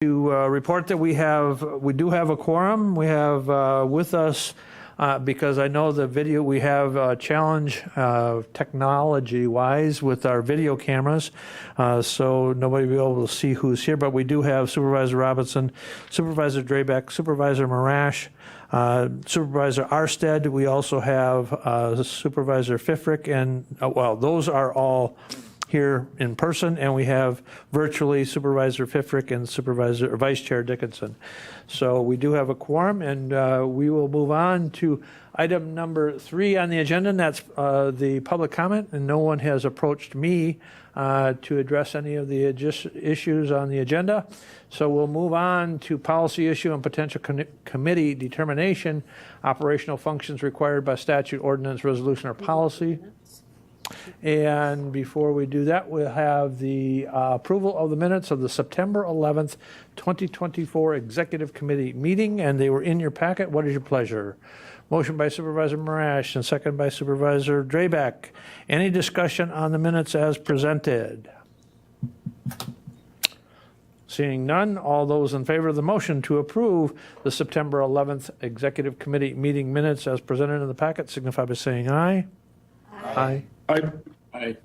To report that we do have a quorum. We have with us, because I know the video, we have a challenge technology-wise with our video cameras, so nobody will be able to see who's here, but we do have Supervisor Robinson, Supervisor Drabek, Supervisor Marash, Supervisor Arstead. We also have Supervisor Fifrick, and, well, those are all here in person, and we have virtually Supervisor Fifrick and Vice Chair Dickinson. So we do have a quorum, and we will move on to item number 3 on the agenda, and that's the public comment, and no one has approached me to address any of the issues on the agenda. So we'll move on to policy issue and potential committee determination, operational functions required by statute, ordinance, resolution, or policy. And before we do that, we'll have the approval of the minutes of the September 11th, 2024 Executive Committee meeting, and they were in your packet. What is your pleasure? Motion by Supervisor Marash and second by Supervisor Drabek. Any discussion on the minutes as presented? Seeing none, all those in favor of the motion to approve the September 11th Executive Committee meeting minutes as presented in the packet signify by saying aye. Aye. Aye.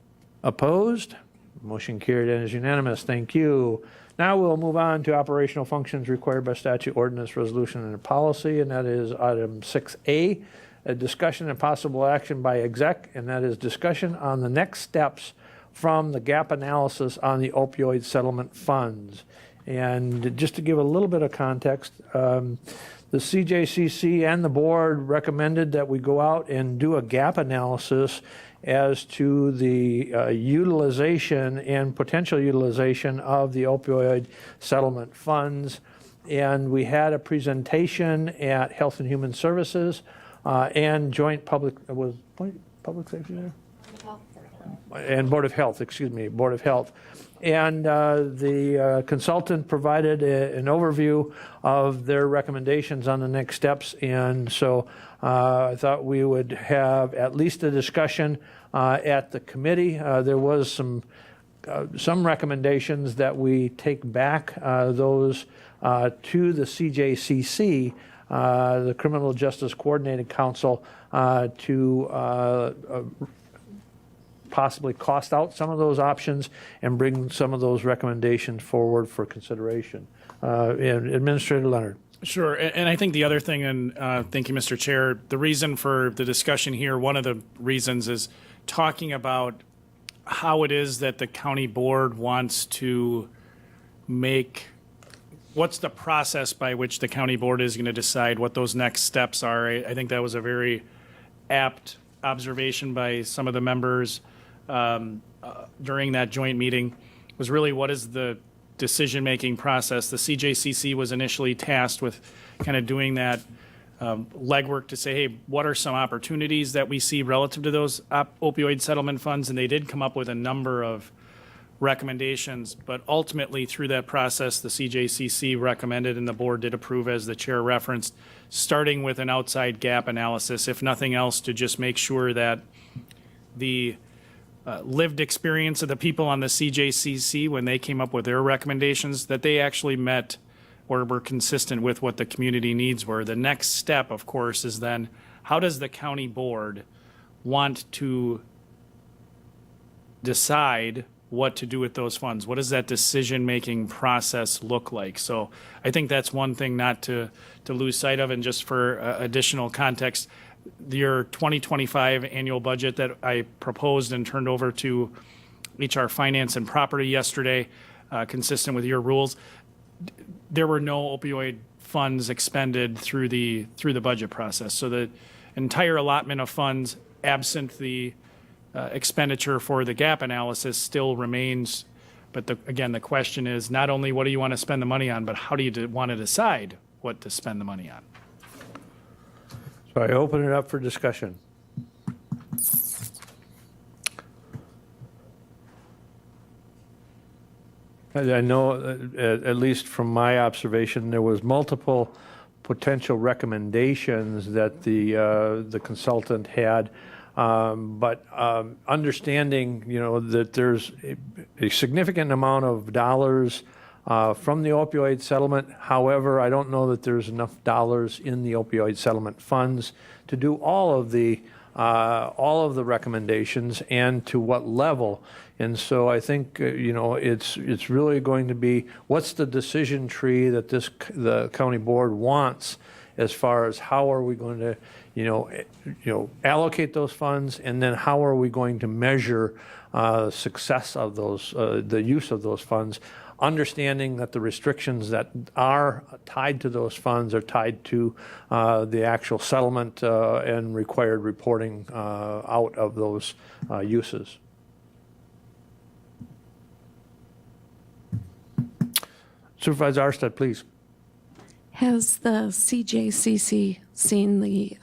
Opposed? Motion carried and is unanimous. Thank you. Now we'll move on to operational functions required by statute, ordinance, resolution, and policy, and that is item 6A, a discussion and possible action by exec, and that is discussion on the next steps from the gap analysis on the opioid settlement funds. And just to give a little bit of context, the CJCC and the board recommended that we go out and do a gap analysis as to the utilization and potential utilization of the opioid settlement funds. And we had a presentation at Health and Human Services and Joint Public, was Public Safety there? And Board of Health, excuse me, Board of Health. And the consultant provided an overview of their recommendations on the next steps. And so I thought we would have at least a discussion at the committee. There was some recommendations that we take back those to the CJCC, the Criminal Justice Coordinating Council, to possibly cost out some of those options and bring some of those recommendations forward for consideration. Administrator Leonard. Sure, and I think the other thing, and thank you, Mr. Chair, the reason for the discussion here, one of the reasons is talking about how it is that the county board wants to make, what's the process by which the county board is going to decide what those next steps are. I think that was a very apt observation by some of the members during that joint meeting, was really what is the decision-making process. The CJCC was initially tasked with kind of doing that legwork to say, hey, what are some opportunities that we see relative to those opioid settlement funds? And they did come up with a number of recommendations, but ultimately through that process, the CJCC recommended and the board did approve, as the chair referenced, starting with an outside gap analysis, if nothing else, to just make sure that the lived experience of the people on the CJCC, when they came up with their recommendations, that they actually met or were consistent with what the community needs were. The next step, of course, is then how does the county board want to decide what to do with those funds? What does that decision-making process look like? So I think that's one thing not to lose sight of. And just for additional context, your 2025 annual budget that I proposed and turned over to HR Finance and Property yesterday, consistent with your rules, there were no opioid funds expended through the budget process. So the entire allotment of funds, absent the expenditure for the gap analysis, still remains. But again, the question is not only what do you want to spend the money on, but how do you want to decide what to spend the money on? So I open it up for discussion. I know, at least from my observation, there was multiple potential recommendations that the consultant had. But understanding, that there's a significant amount of dollars from the opioid settlement. However, I don't know that there's enough dollars in the opioid settlement funds to do all of the recommendations and to what level. And so I think, it's really going to be, what's the decision tree that the county board wants as far as how are we going to, allocate those funds, and then how are we going to measure success of those, the use of those funds, understanding that the restrictions that are tied to those funds are tied to the actual settlement and required reporting out of those uses. Supervisor Arstead, please. Has the CJCC seen the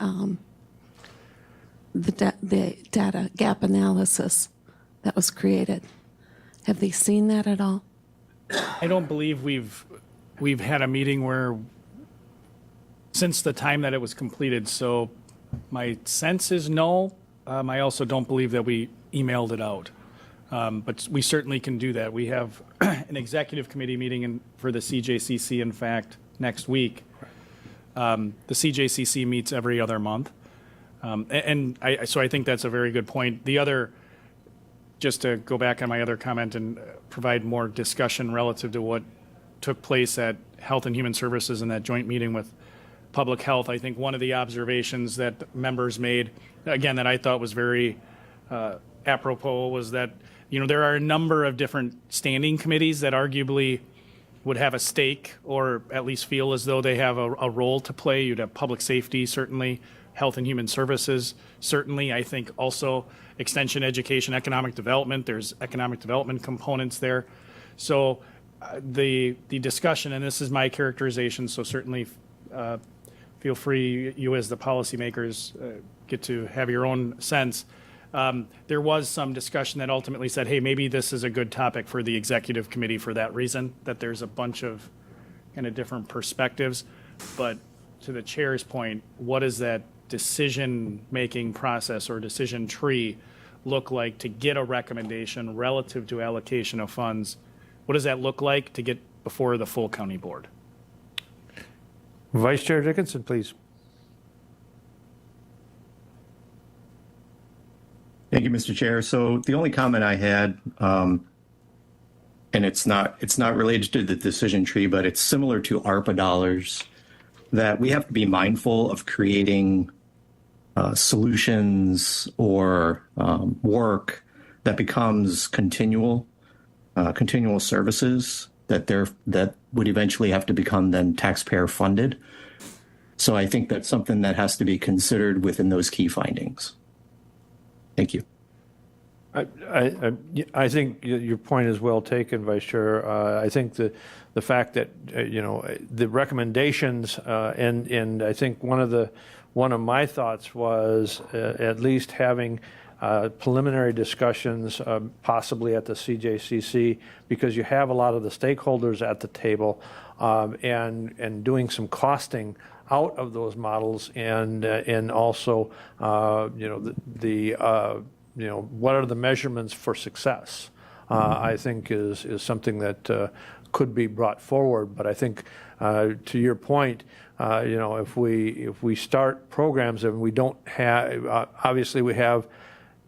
data gap analysis that was created? Have they seen that at all? I don't believe we've had a meeting where, since the time that it was completed, so my sense is no. I also don't believe that we emailed it out. But we certainly can do that. We have an executive committee meeting for the CJCC, in fact, next week. The CJCC meets every other month. So I think that's a very good point. The other, just to go back on my other comment and provide more discussion relative to what took place at Health and Human Services in that joint meeting with Public Health, I think one of the observations that members made, again, that I thought was very apropos, was that there are a number of different standing committees that arguably would have a stake, or at least feel as though they have a role to play. You'd have public safety, certainly, Health and Human Services, certainly. I think also extension, education, economic development. There's economic development components there. So the discussion, and this is my characterization, so certainly feel free, you as the policymakers get to have your own sense. There was some discussion that ultimately said, hey, maybe this is a good topic for the executive committee for that reason, that there's a bunch of kind of different perspectives. But to the chair's point, what does that decision-making process or decision tree look like to get a recommendation relative to allocation of funds? What does that look like to get before the full county board? Vice Chair Dickinson, please. Thank you, Mr. Chair. So the only comment I had, and it's not related to the decision tree, but it's similar to ARPA dollars, that we have to be mindful of creating solutions or work that becomes continual services that would eventually have to become then taxpayer funded. So I think that's something that has to be considered within those key findings. Thank you. I think your point is well taken, Vice Chair. I think the fact that the recommendations and I think one of my thoughts was at least having preliminary discussions possibly at the CJCC, because you have a lot of the stakeholders at the table, and doing some costing out of those models, and also what are the measurements for success? I think is something that could be brought forward. But I think to your point, if we start programs and we don't have, obviously we have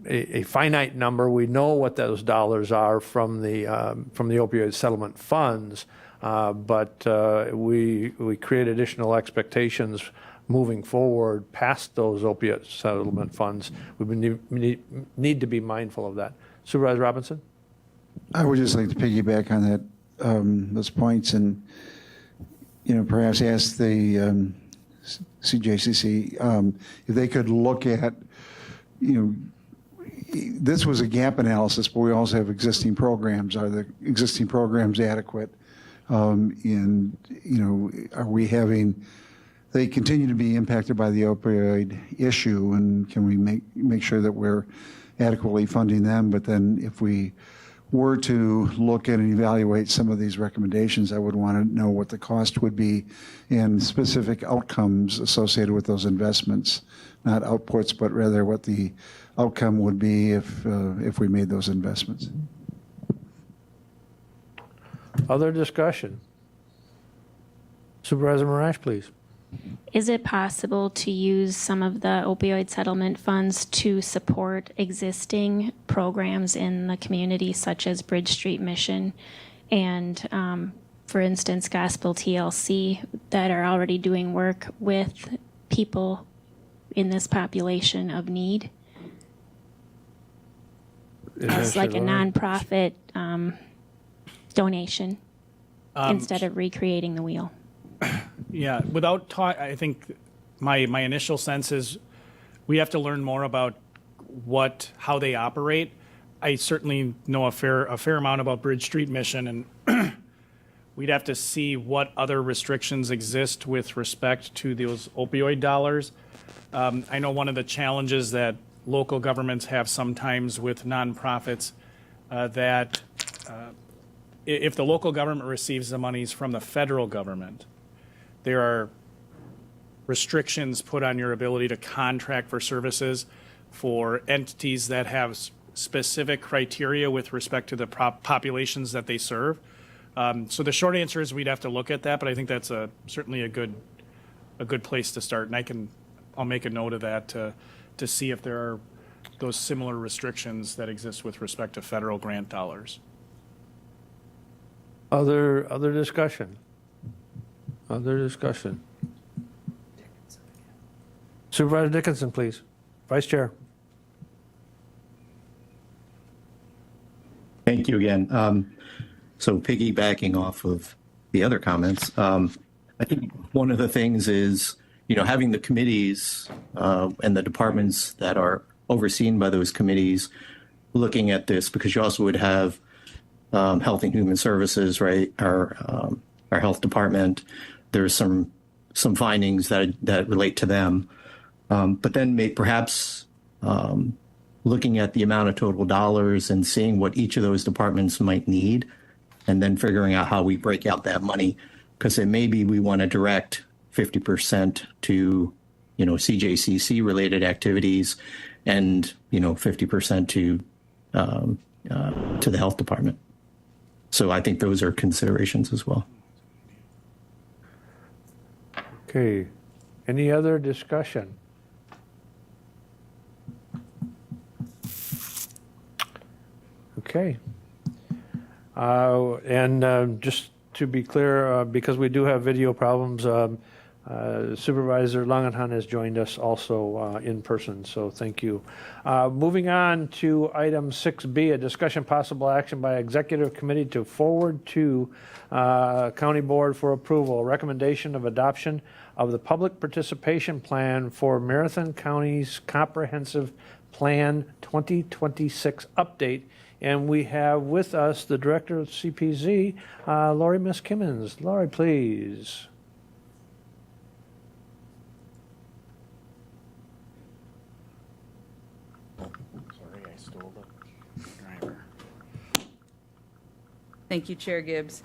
a finite number. We know what those dollars are from the opioid settlement funds, but we create additional expectations moving forward past those opiate settlement funds. We need to be mindful of that. Supervisor Robinson? I would just like to piggyback on that, those points, and perhaps ask the CJCC if they could look at, this was a gap analysis, but we also have existing programs. Are the existing programs adequate? And are we having? They continue to be impacted by the opioid issue, and can we make sure that we're adequately funding them? But then if we were to look at and evaluate some of these recommendations, I would want to know what the cost would be and specific outcomes associated with those investments, not outputs, but rather what the outcome would be if we made those investments. Other discussion? Supervisor Marash, please. Is it possible to use some of the opioid settlement funds to support existing programs in the community, such as Bridge Street Mission and, for instance, Gospel TLC, that are already doing work with people in this population of need? As like a nonprofit donation instead of recreating the wheel. Yeah, without I think my initial sense is we have to learn more about how they operate. I certainly know a fair amount about Bridge Street Mission, and we'd have to see what other restrictions exist with respect to those opioid dollars. I know one of the challenges that local governments have sometimes with nonprofits that if the local government receives the monies from the federal government, there are restrictions put on your ability to contract for services for entities that have specific criteria with respect to the populations that they serve. So the short answer is we'd have to look at that, but I think that's certainly a good place to start. And I'll make a note of that to see if there are those similar restrictions that exist with respect to federal grant dollars. Other discussion? Other discussion? Supervisor Dickinson, please. Vice Chair. Thank you again. So piggybacking off of the other comments, I think one of the things is, having the committees and the departments that are overseen by those committees looking at this, because you also would have Health and Human Services, right? Our health department. There's some findings that relate to them, but then perhaps looking at the amount of total dollars and seeing what each of those departments might need, and then figuring out how we break out that money, because it may be we want to direct 50% to CJCC related activities, and 50% to the health department. So I think those are considerations as well. Okay. Any other discussion? Okay. And just to be clear, because we do have video problems, Supervisor Langenhan has joined us also in person, so thank you. Moving on to item 6B, a discussion possible action by executive committee to forward to county board for approval, a recommendation of adoption of the public participation plan for Marathon County's comprehensive plan 2026 update. And we have with us the director of CPZ, Lori Miskimmons. Lori, please. Sorry, I stole the driver. Thank you, Chair Gibbs.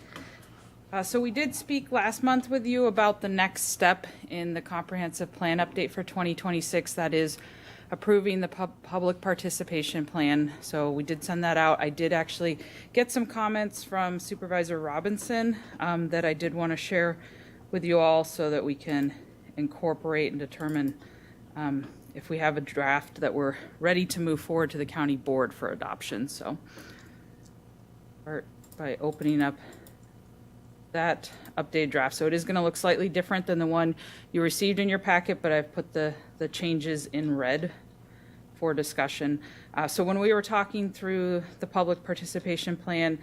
So we did speak last month with you about the next step in the comprehensive plan update for 2026. That is approving the public participation plan. So we did send that out. I did actually get some comments from Supervisor Robinson that I did want to share with you all so that we can incorporate and determine if we have a draft that we're ready to move forward to the county board for adoption. So start by opening up that updated draft. So it is going to look slightly different than the one you received in your packet, but I've put the changes in red for discussion. So when we were talking through the public participation plan,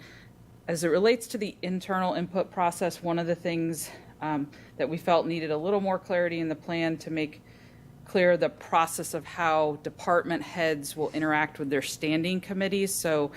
as it relates to the internal input process, one of the things that we felt needed a little more clarity in the plan to make clear the process of how department heads will interact with their standing committees. So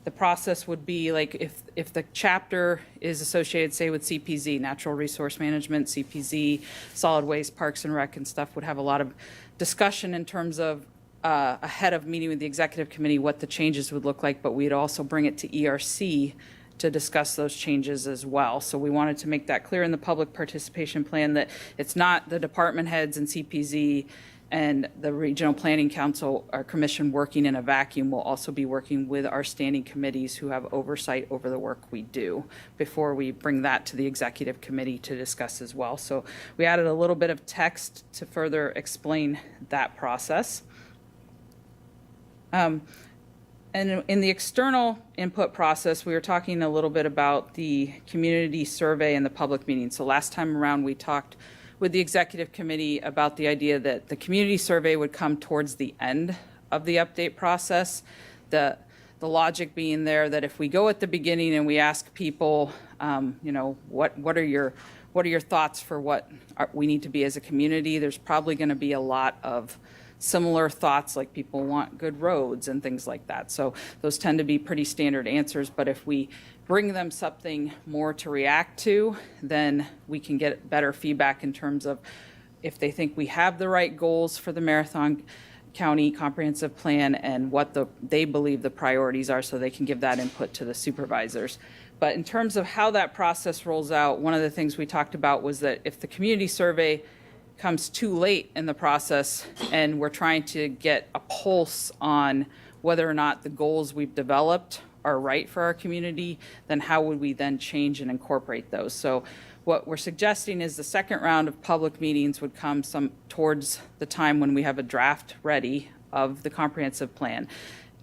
the process would be like if the chapter is associated, say, with CPZ, Natural Resource Management, CPZ, Solid Waste, Parks and Rec and stuff, would have a lot of discussion in terms of ahead of meeting with the executive committee what the changes would look like, but we'd also bring it to ERC to discuss those changes as well. So we wanted to make that clear in the public participation plan that it's not the department heads and CPZ And the Regional Planning Council, our commission working in a vacuum, will also be working with our standing committees who have oversight over the work we do before we bring that to the executive committee to discuss as well. So we added a little bit of text to further explain that process. And in the external input process, we were talking a little bit about the community survey and the public meeting. So last time around, we talked with the executive committee about the idea that the community survey would come towards the end of the update process. The logic being there that if we go at the beginning and we ask people, what are your thoughts for what we need to be as a community, there's probably going to be a lot of similar thoughts, like people want good roads and things like that. So those tend to be pretty standard answers. But if we bring them something more to react to, then we can get better feedback in terms of if they think we have the right goals for the Marathon County Comprehensive Plan and what they believe the priorities are, so they can give that input to the supervisors. But in terms of how that process rolls out, one of the things we talked about was that if the community survey comes too late in the process and we're trying to get a pulse on whether or not the goals we've developed are right for our community, then how would we then change and incorporate those? So what we're suggesting is the second round of public meetings would come towards the time when we have a draft ready of the comprehensive plan,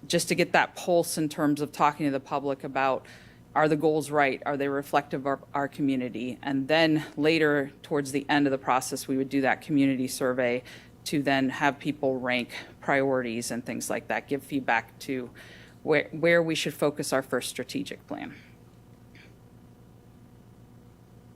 just to get that pulse in terms of talking to the public about, are the goals right? Are they reflective of our community? And then later, towards the end of the process, we would do that community survey to then have people rank priorities and things like that, give feedback to where we should focus our first strategic plan.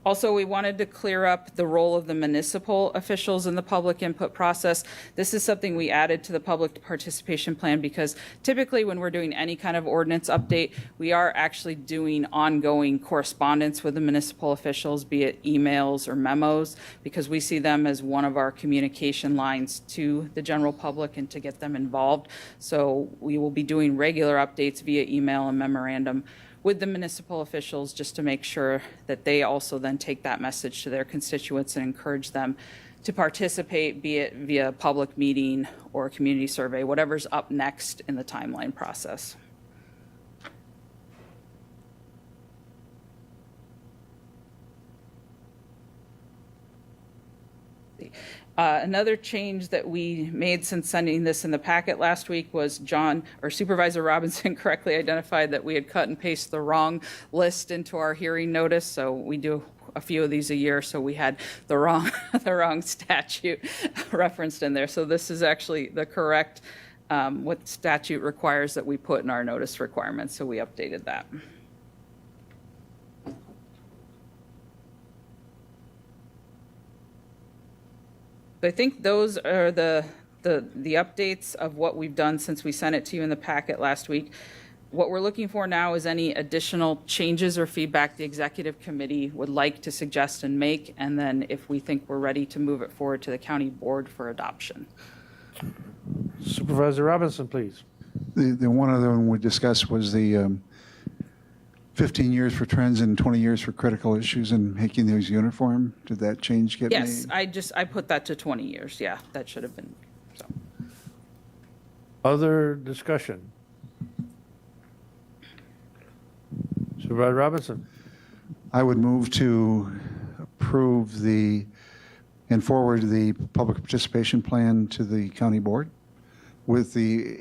Also, we wanted to clear up the role of the municipal officials in the public input process. This is something we added to the public participation plan because typically when we're doing any kind of ordinance update, we are actually doing ongoing correspondence with the municipal officials, be it emails or memos, because we see them as one of our communication lines to the general public and to get them involved. So we will be doing regular updates via email and memorandum with the municipal officials, just to make sure that they also then take that message to their constituents and encourage them to participate, be it via public meeting or community survey, whatever's up next in the timeline process. Another change that we made since sending this in the packet last week was Supervisor Robinson correctly identified that we had cut and pasted the wrong list into our hearing notice. So we do a few of these a year, so we had the wrong statute referenced in there. So this is actually the correct what statute requires that we put in our notice requirements. So we updated that. I think those are the updates of what we've done since we sent it to you in the packet last week. What we're looking for now is any additional changes or feedback the executive committee would like to suggest and make, and then if we think we're ready to move it forward to the county board for adoption. Supervisor Robinson, please. The one other one we discussed was the 15 years for trends and 20 years for critical issues and making those uniform. Did that change get Yes, made? I put that to 20 years. Yeah, that should have been. So. Other discussion? Supervisor Robinson. I would move to approve and forward the public participation plan to the county board with the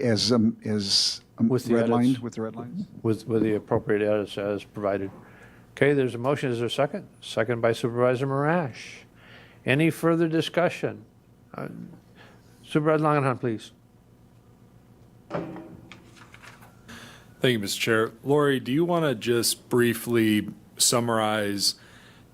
With the redlined, edits. with the red lines. With the appropriate edits as provided. Okay, there's a motion. Is there a second? Second by Supervisor Marash. Any further discussion? Supervisor Langenhahn, please. Thank you, Mr. Chair. Lori, do you want to just briefly summarize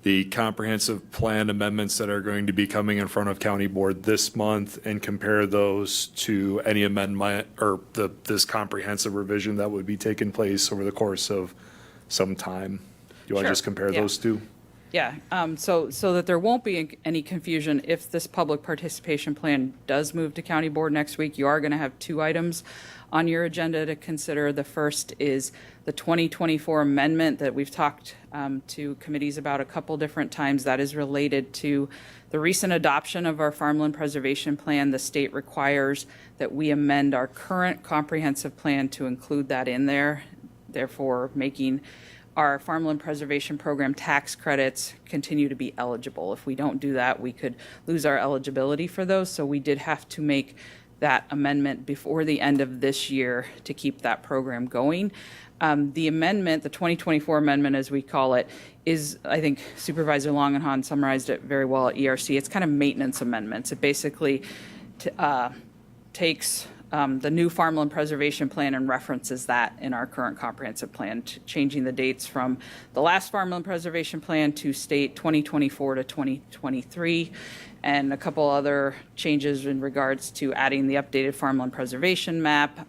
the comprehensive plan amendments that are going to be coming in front of County Board this month and compare those to any amendment or this comprehensive revision that would be taking place over the course of some time? Do you want to Sure, just compare yeah. those two? Yeah, so that there won't be any confusion, if this public participation plan does move to county board next week, you are going to have 2 items on your agenda to consider. The first is the 2024 amendment that we've talked to committees about a couple different times. That is related to the recent adoption of our farmland preservation plan. The state requires that we amend our current comprehensive plan to include that in there, therefore making our farmland preservation program tax credits continue to be eligible. If we don't do that, we could lose our eligibility for those. So we did have to make that amendment before the end of this year to keep that program going. The amendment, the 2024 amendment, as we call it, is, I think Supervisor Longenhan summarized it very well at ERC. It's kind of maintenance amendments. It basically takes the new farmland preservation plan and references that in our current comprehensive plan, changing the dates from the last farmland preservation plan to state 2024 to 2023, and a couple other changes in regards to adding the updated farmland preservation map,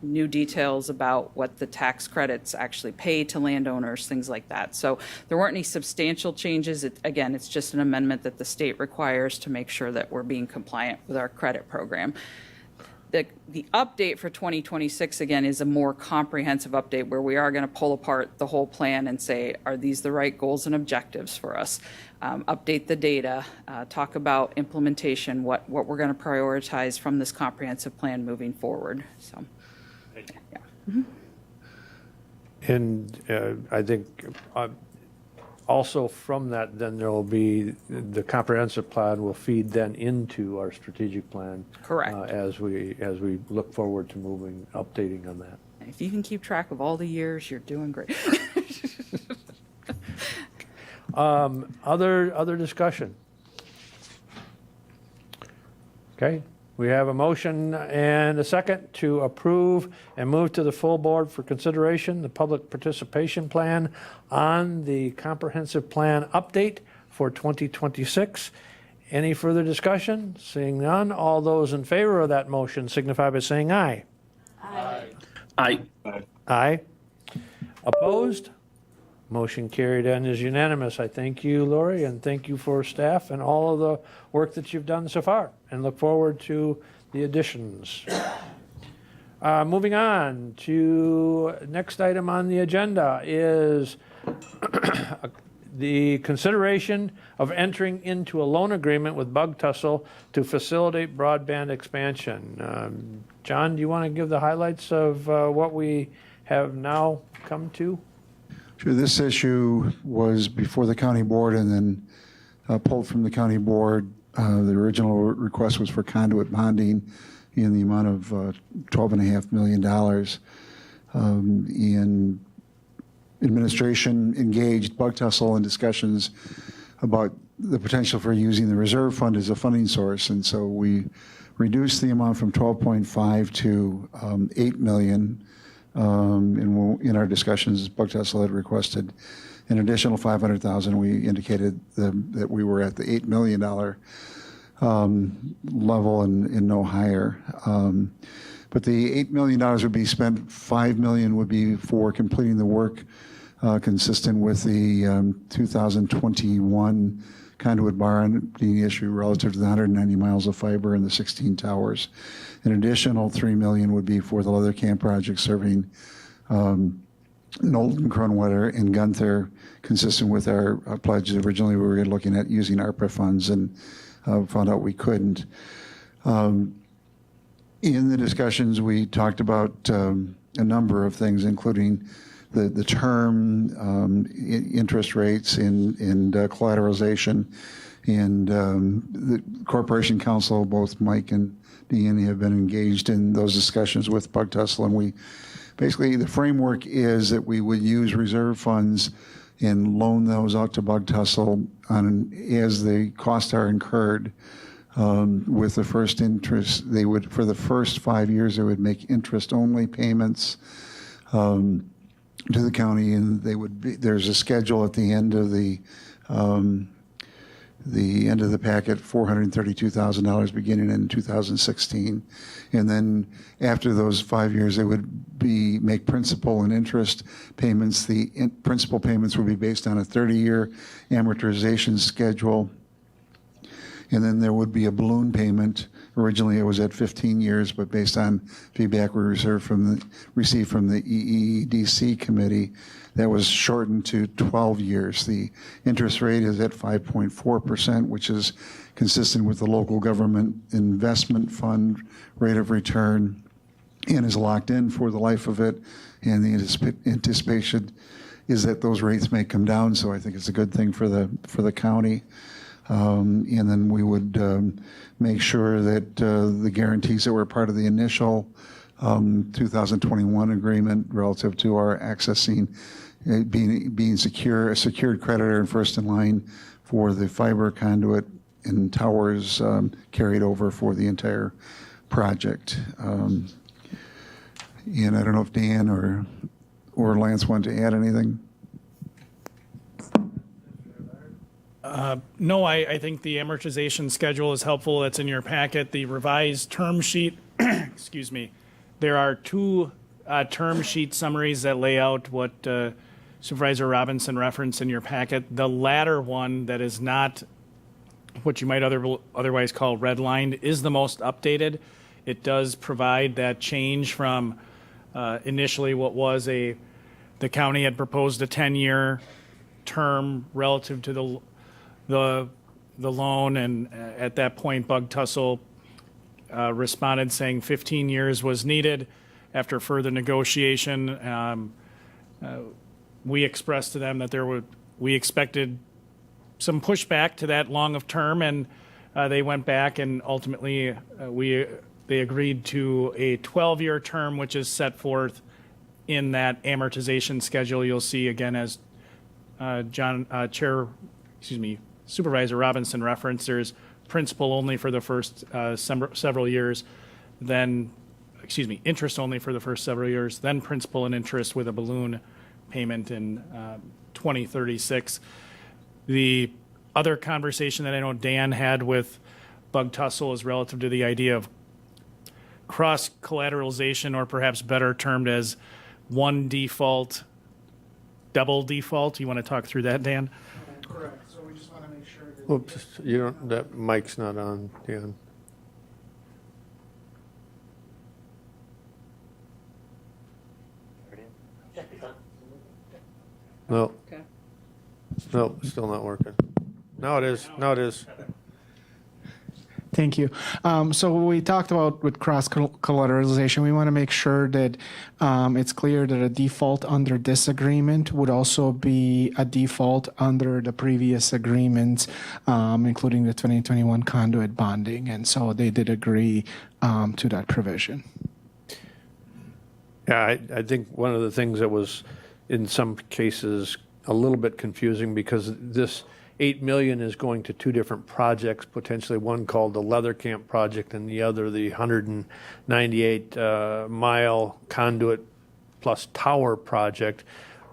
new details about what the tax credits actually pay to landowners, things like that. So there weren't any substantial changes. Again, it's just an amendment that the state requires to make sure that we're being compliant with our credit program. The update for 2026, again, is a more comprehensive update where we are going to pull apart the whole plan and say, are these the right goals and objectives for us? Update the data, talk about implementation, what we're going to prioritize from this comprehensive plan moving forward. So, yeah. And I think also from that, then there will be, the comprehensive plan will feed then into our strategic plan. Correct. As we look forward to updating on that. If you can keep track of all the years, you're doing great. Other discussion? Okay, we have a motion and a second to approve and move to the full board for consideration the public participation plan on the comprehensive plan update for 2026. Any further discussion? Seeing none, all those in favor of that motion signify by saying aye. Aye. Aye. Opposed? Motion carried and is unanimous. I thank you, Lori, and thank you for staff and all of the work that you've done so far, and look forward to the additions. Moving on to next item on the agenda is the consideration of entering into a loan agreement with Bug Tussle to facilitate broadband expansion. John, do you want to give the highlights of what we have now come to? Sure. This issue was before the county board and then pulled from the county board. The original request was for conduit bonding in the amount of $12.5 million. And administration engaged Bug Tussle in discussions about the potential for using the reserve fund as a funding source. And so we reduced the amount from 12.5 to 8 million. And in our discussions, Bug Tussle had requested an additional 500,000. We indicated that we were at the $8 million level and no higher. But the $8 million would be spent. $5 million would be for completing the work consistent with the 2021 conduit bonding issue relative to the 190 miles of fiber and the 16 towers. An additional $3 million would be for the Leather Camp project serving Knowlton, Kronwetter, and Gunther, consistent with our pledge. Originally, we were looking at using ARPA funds and found out we couldn't. In the discussions, we talked about a number of things, including the term, interest rates, and collateralization. And the Corporation Council, both Mike and Deanne, have been engaged in those discussions with Bug Tussle. And we basically, the framework is that we would use reserve funds and loan those out to Bug Tussle as the costs are incurred. With the first interest, they would, for the first 5 years, they would make interest-only payments to the county, and they would be, there's a schedule at the end of the the end of the packet, $432,000 beginning in 2016. And then after those 5 years, it would be make principal and interest payments. The principal payments would be based on a 30-year amortization schedule. And then there would be a balloon payment. Originally, it was at 15 years, but based on feedback we received from the EEDC committee, that was shortened to 12 years. The interest rate is at 5.4%, which is consistent with the local government investment fund rate of return and is locked in for the life of it. And the anticipation is that those rates may come down, so I think it's a good thing for the county. And then we would make sure that the guarantees that were part of the initial 2021 agreement relative to our accessing, being a secured creditor and first in line for the fiber conduit and towers carried over for the entire project. And I don't know if Dan or Lance want to add anything. No, I think the amortization schedule is helpful. That's in your packet. The revised term sheet, excuse me, there are two term sheet summaries that lay out what Supervisor Robinson referenced in your packet. The latter one, that is not what you might otherwise call redlined, is the most updated. It does provide that change from initially what was the county had proposed a 10-year term relative to the loan, and at that point, Bug Tussle responded saying 15 years was needed. After further negotiation, we expressed to them that we expected some pushback to that long of term, and they went back and ultimately they agreed to a 12-year term, which is set forth in that amortization schedule. You'll see again as Supervisor Robinson referenced, there's principal only for the first several years, then, interest only for the first several years, then principal and interest with a balloon payment in 2036. The other conversation that I know Dan had with Bug Tussle is relative to the idea of cross-collateralization, or perhaps better termed as one default, double default. You want to talk through that, Dan? Correct. So we just want to make sure that. Oops, that mic's not on, Dan. No. Okay. No, still not working. Now it is. Now it is. Thank you. So we talked about with cross-collateralization, we want to make sure that it's clear that a default under this agreement would also be a default under the previous agreements, including the 2021 conduit bonding. And so they did agree to that provision. Yeah, I think one of the things that was, in some cases, a little bit confusing, because this $8 million is going to two different projects, potentially one called the Leather Camp project and the other the 198-mile conduit plus tower project,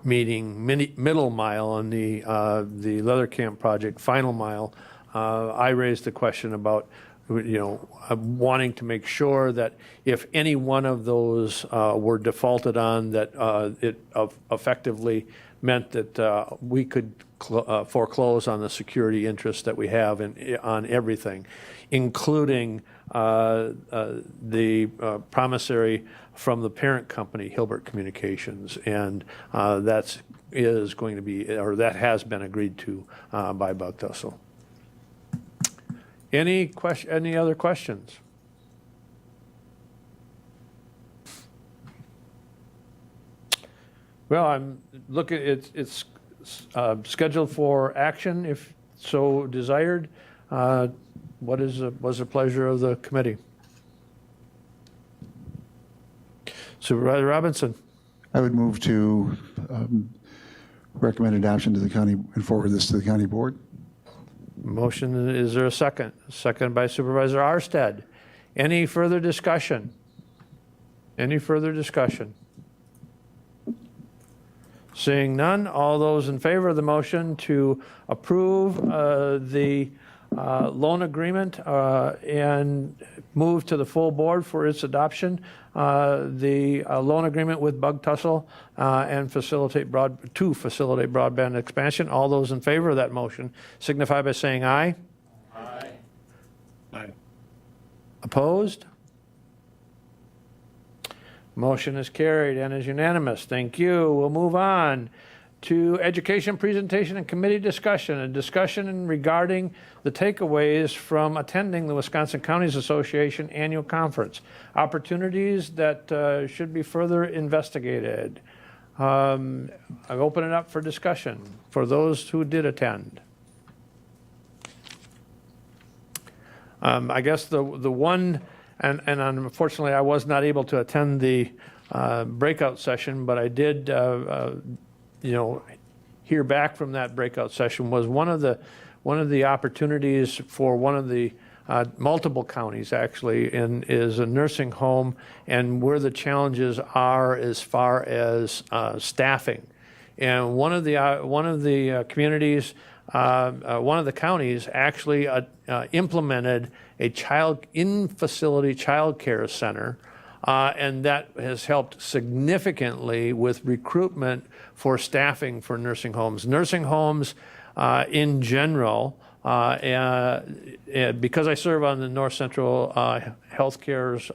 meaning middle mile on the Leather Camp project, final mile. I raised the question about wanting to make sure that if any one of those were defaulted on, that it effectively meant that we could foreclose on the security interest that we have on everything, including the promissory from the parent company, Hilbert Communications, and that is going to be, or that has been agreed to by Bug Tussle. Any other questions? Well, I'm looking. It's scheduled for action if so desired. What is the pleasure of the committee? Supervisor Robinson. I would move to recommend adoption to the county and forward this to the county board. Motion, is there a second? Second by Supervisor Arstead. Any further discussion? Any further discussion? Seeing none, all those in favor of the motion to approve the loan agreement and move to the full board for its adoption, the loan agreement with Bug Tussle and facilitate broadband expansion. All those in favor of that motion signify by saying aye. Aye. Opposed? Motion is carried and is unanimous. Thank you. We'll move on to education presentation and committee discussion. A discussion regarding the takeaways from attending the Wisconsin Counties Association annual conference. Opportunities that should be further investigated. I open it up for discussion for those who did attend. I guess the one, and unfortunately I was not able to attend the breakout session, but I did, hear back from that breakout session, was one of the opportunities for one of the multiple counties actually is a nursing home, and where the challenges are as far as staffing. And one of the communities, one of the counties actually implemented a in-facility child care center, and that has helped significantly with recruitment for staffing for nursing homes. Nursing homes in general, because I serve on the North Central Healthcare's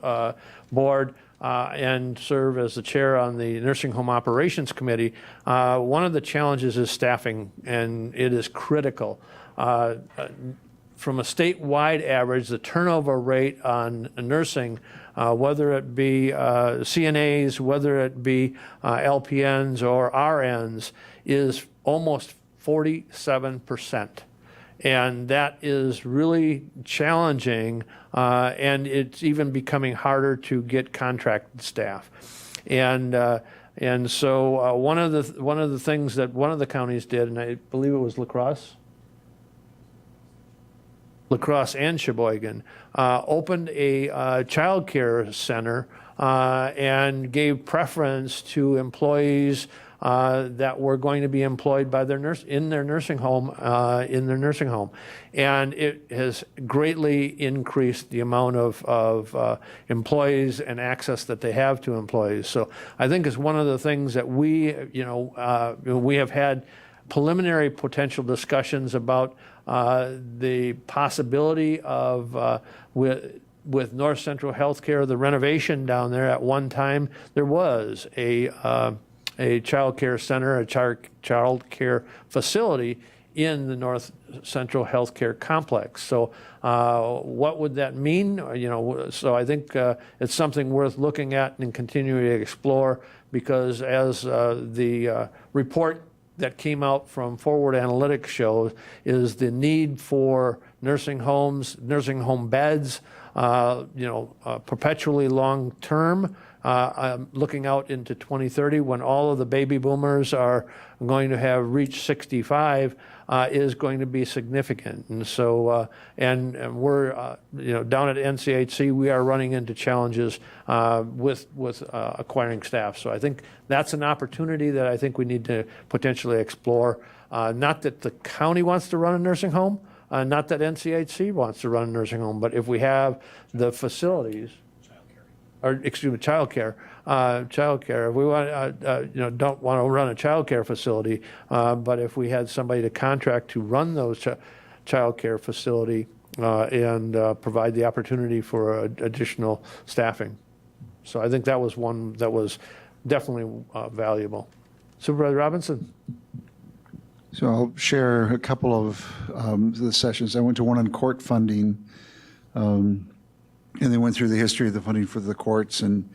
board, and serve as the chair on the Nursing Home Operations Committee, one of the challenges is staffing, and it is critical. From a statewide average, the turnover rate on nursing, whether it be CNAs, whether it be LPNs or RNs, is almost 47%. And that is really challenging, and it's even becoming harder to get contracted staff. And so one of the things that one of the counties did, and I believe it was La Crosse and Sheboygan, opened a child care center and gave preference to employees that were going to be employed by their in their nursing home, and it has greatly increased the amount of employees and access that they have to employees. So I think it's one of the things that we have had preliminary potential discussions about the possibility of with North Central Healthcare, the renovation down there. At one time, there was a child care center, a child care facility in the North Central Healthcare complex. So what would that mean? So I think it's something worth looking at and continuing to explore, because as the report that came out from Forward Analytics shows, is the need for nursing homes, nursing home beds, perpetually long term. Looking out into 2030, when all of the baby boomers are going to have reached 65, is going to be significant. And so, and we're, down at NCHC, we are running into challenges with acquiring staff. So I think that's an opportunity that I think we need to potentially explore. Not that the county wants to run a nursing home, not that NCHC wants to run a nursing home, but if we have the facilities, childcare. If we want, don't want to run a childcare facility, but if we had somebody to contract to run those childcare facility and provide the opportunity for additional staffing. So I think that was one that was definitely valuable. Supervisor Robinson. So I'll share a couple of the sessions. I went to one on court funding. And they went through the history of the funding for the courts and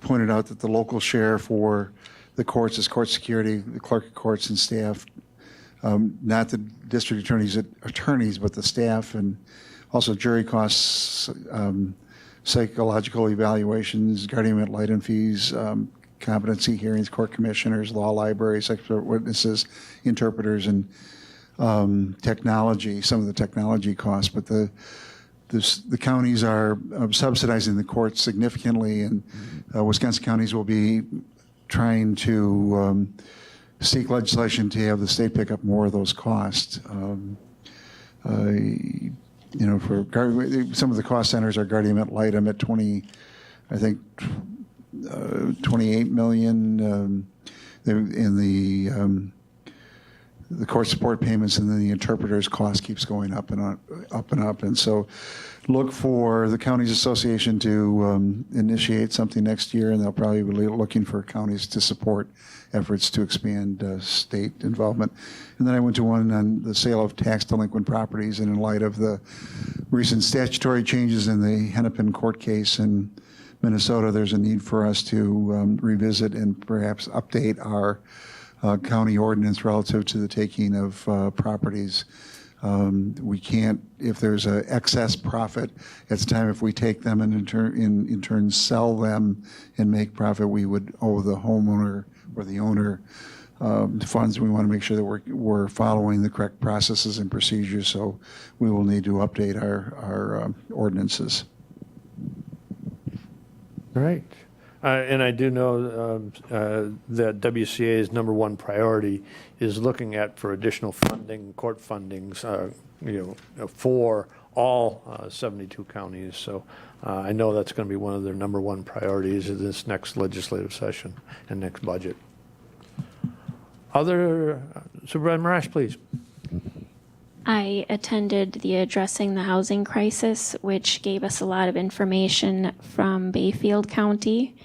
pointed out that the local share for the courts is court security, the clerk of courts and staff, not the district attorneys, but the staff, and also jury costs, psychological evaluations, guardian ad litem fees, competency hearings, court commissioners, law libraries, expert witnesses, interpreters, and technology, some of the technology costs. But the counties are subsidizing the courts significantly, and Wisconsin counties will be trying to seek legislation to have the state pick up more of those costs. You know, for some of the cost centers are Guardian Ad Litem at 28 million, in the court support payments, and then the interpreter's cost keeps going up and up and up. And so look for the Counties Association to initiate something next year, and they'll probably be looking for counties to support efforts to expand state involvement. And then I went to one on the sale of tax delinquent properties, and in light of the recent statutory changes in the Hennepin court case in Minnesota, there's a need for us to revisit and perhaps update our county ordinance relative to the taking of properties. We can't, if there's an excess profit, it's time if we take them and in turn sell them and make profit, we would owe the homeowner or the owner funds. We want to make sure that we're following the correct processes and procedures, so we will need to update our ordinances. Right. And I do know that WCA's number one priority is looking at for additional funding, court fundings, for all 72 counties. So I know that's going to be one of their number one priorities in this next legislative session and next budget. Other, Supervisor Marash, please. I attended the Addressing the Housing Crisis, which gave us a lot of information from Bayfield County.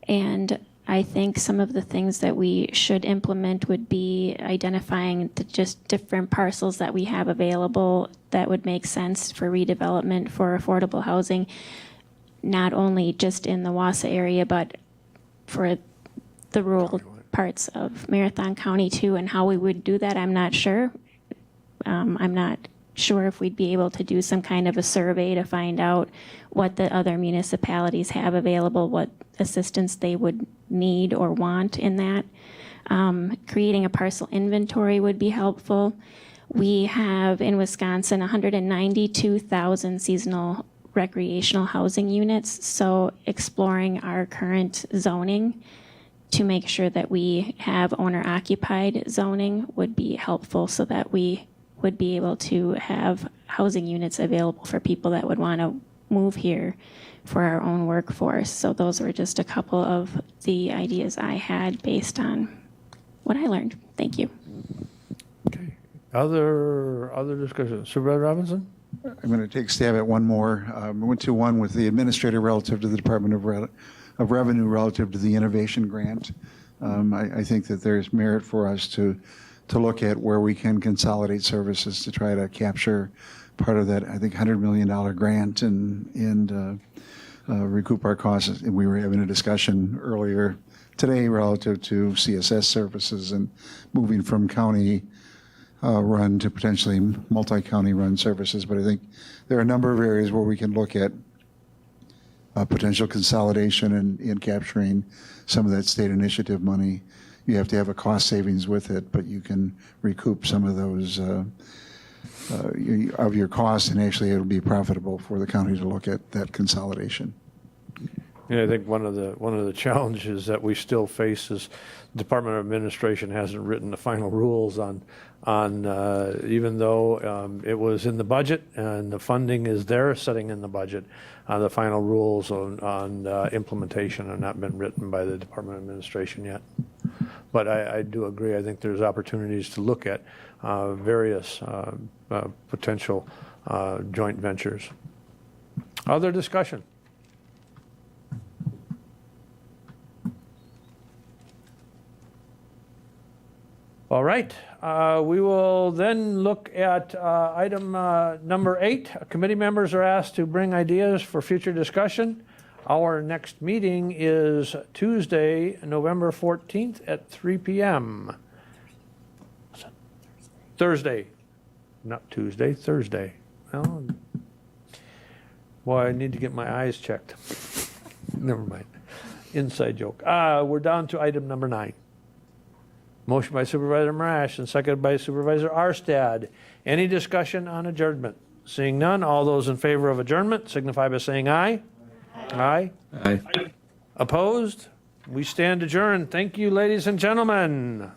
And I think some of the things that we should implement would be identifying the just different parcels that we have available that would make sense for redevelopment for affordable housing, not only just in the Wausau area, but for the rural parts of Marathon County too. And how we would do that, I'm not sure. I'm not sure if we'd be able to do some kind of a survey to find out what the other municipalities have available, what assistance they would need or want in that. Creating a parcel inventory would be helpful. We have in Wisconsin 192,000 seasonal recreational housing units, so exploring our current zoning to make sure that we have owner-occupied zoning would be helpful, so that we would be able to have housing units available for people that would want to move here for our own workforce. So those were just a couple of the ideas I had based on what I learned. Thank you. Okay. Other discussions? Supervisor Robinson? I'm going to take a stab at one more. I went to one with the administrator relative to the Department of Revenue relative to the innovation grant. I think that there's merit for us to look at where we can consolidate services to try to capture part of that, I think, $100 million grant and recoup our costs. And we were having a discussion earlier today relative to CSS services and moving from county run to potentially multi-county run services. But I think there are a number of areas where we can look at potential consolidation and capturing some of that state initiative money. You have to have a cost savings with it, but you can recoup some of those of your costs, and actually it'll be profitable for the county to look at that consolidation. Yeah, I think one of the challenges that we still face is the Department of Administration hasn't written the final rules on even though it was in the budget and the funding is there sitting in the budget, the final rules on implementation have not been written by the Department of Administration yet. But I do agree. I think there's opportunities to look at various potential joint ventures. Other discussion? All right. We will then look at item number 8. Committee members are asked to bring ideas for future discussion. Our next meeting is Tuesday, November 14th at 3 p.m. Thursday. Not Tuesday, Thursday. Well, boy, I need to get my eyes checked. Never mind. Inside joke. We're down to item number 9. Motion by Supervisor Marash and seconded by Supervisor Arstad. Any discussion on adjournment? Seeing none, all those in favor of adjournment signify by saying aye. Aye. Aye. Opposed? We stand adjourned. Thank you, ladies and gentlemen.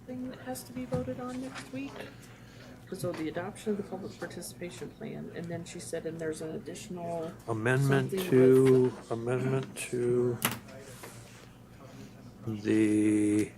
Thing that has to be voted on next week. So the adoption of the public participation plan, and then she said, and there's an additional Amendment something to the